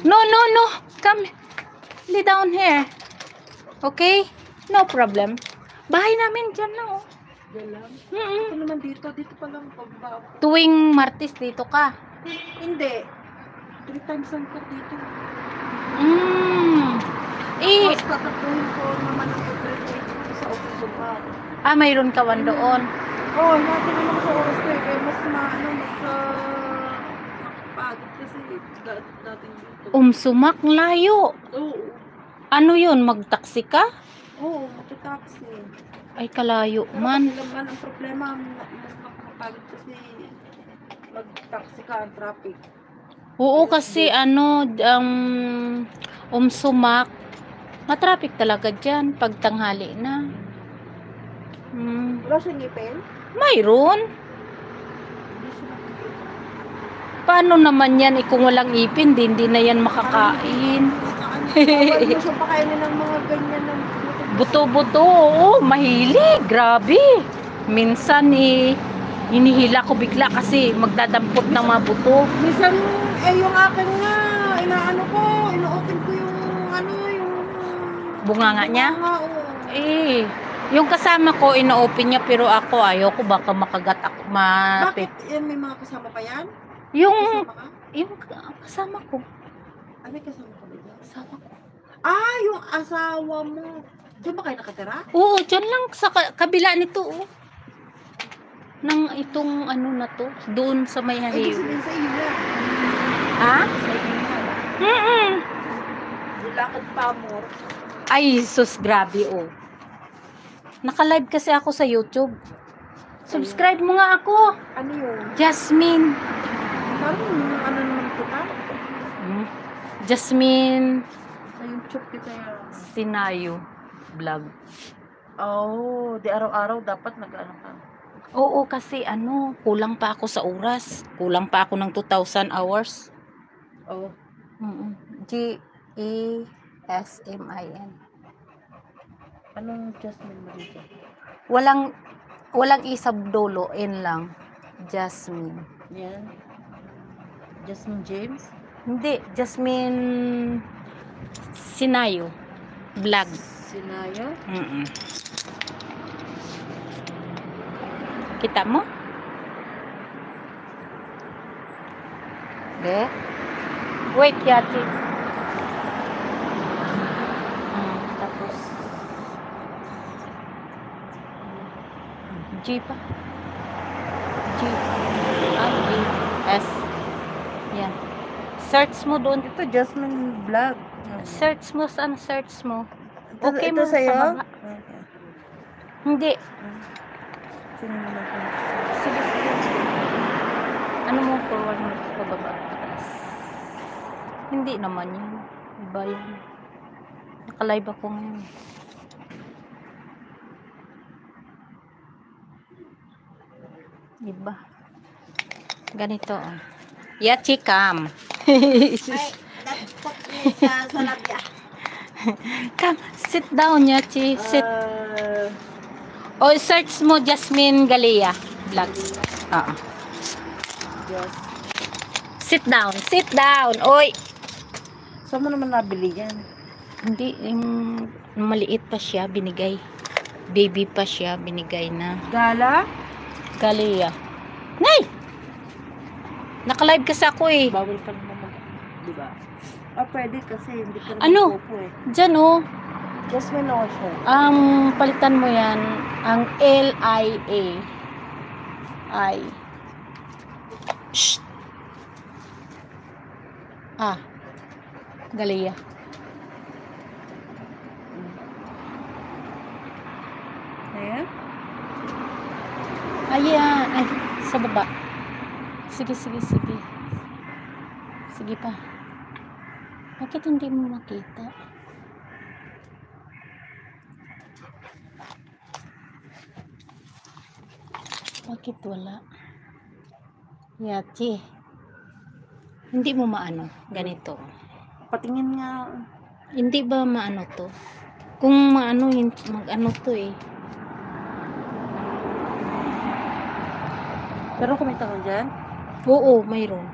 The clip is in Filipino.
No, no, no. Come. Lay down here. Okay? No problem. Bahay namin dyan lang, oh. Diyan lang? Mm-mm. Ito naman dito. Dito pa lang. Pagbaba. Tuwing Martes dito ka. Hindi. 3 times lang ka dito. Eh, Tapos tatakbuhin ko naman ang pag-retreat ko sa office ba. mayroon ka wan doon. Oo, natin naman sa oras ko eh. Kaya mas nakapagod kasi dating dito. Sumak, layo. Oo. Ano yun? Magtaksi ka? Oo, matataksi. Ay, kalayo Pero man. kasi naman ang problema, mas nakakapagod kasi mag-taxi ka ang traffic. Oo, kasi sumak. Matraffic talaga dyan pag tanghali na. Wala siyang ngipin? Mayroon. Hindi siya nakikita. Paano naman yan? Kung walang ipin, hindi na yan makakain. Bawal mo siya pakainin ng mga ganyan ng Buto-buto, oo, mahilig. Grabe. Minsan hinihila ko bigla kasi magdadampot ng mga buto. minsan, yung akin nga, ino-open ko yung Bunganga niya? oo. Yung kasama ko, ino-open niya, pero ako, ayoko, baka makagat ako, Bakit? May mga kasama pa yan? Yung Kasama ka? kasama ko. May kasama ka ba dyan? Kasama ko. Yung asawa mo. Diyan ba kayo nakatira? Oo, dyan lang sa kabila nito, oh. Nang itong na to, doon sa may Ibig hahiw. sabihin sa iyo lang. Ha? Sa iyo lang. Lakad pa mo. Ay, sus, grabe, oh. Naka-live kasi ako sa YouTube. Subscribe mo nga ako. Ano yun? Jasmine. Parang naman kita? Jasmine Sa YouTube kita yan. Sinayo vlog. Di araw-araw dapat nag-ano ka. Oo, kasi kulang pa ako sa oras. Kulang pa ako ng 2,000 hours. Jasmin. Anong Jasmine Marita? Walang isab dulo, in lang. Jasmine. Yan. Jasmine James? Hindi, Jasmine Sinayo vlog. Sinayo? Kita mo? De? Wait, Yati. Tapos G pa. G. G. S. Yan. Search mo doon. Ito Jasmine Vlog. Search mo, saan search mo? Okay Okay ito mo sa'yo? sa baba. Hindi. Sino mo na Sige, sige. Ano mo, forward mo sa baba. Hindi naman yun. Iba yun. Naka-live ako ngayon. Iba. Ganito. Yachi cam. sa labya. Come, sit down, Yachi. Sit. O, search mo Jasmine Galea vlog. Yes. Sit down. Sit down. Oy. Saan mo naman nabili yan? Hindi, maliit pa siya, binigay. Baby pa siya, binigay na. Gala? Galea. Nay! Naka-live kasi ako eh. Bawal ka naman diba? Pwede kasi hindi ka naman Ano? popo eh. Diyan oh. Jasmine Ocean. Palitan mo yan. Ang L-I-A. Shh. Galea. Ayan? Ayan. Ay, sa baba. Sige, sige, sige. Sige pa. Bakit hindi mo makita? Bakit wala? Yachi. Hindi mo maano. Ganito. Patingin nga. Hindi ba maano to? Kung maano, mag-ano to eh. Pero kumita ka dyan? Oo, mayroon.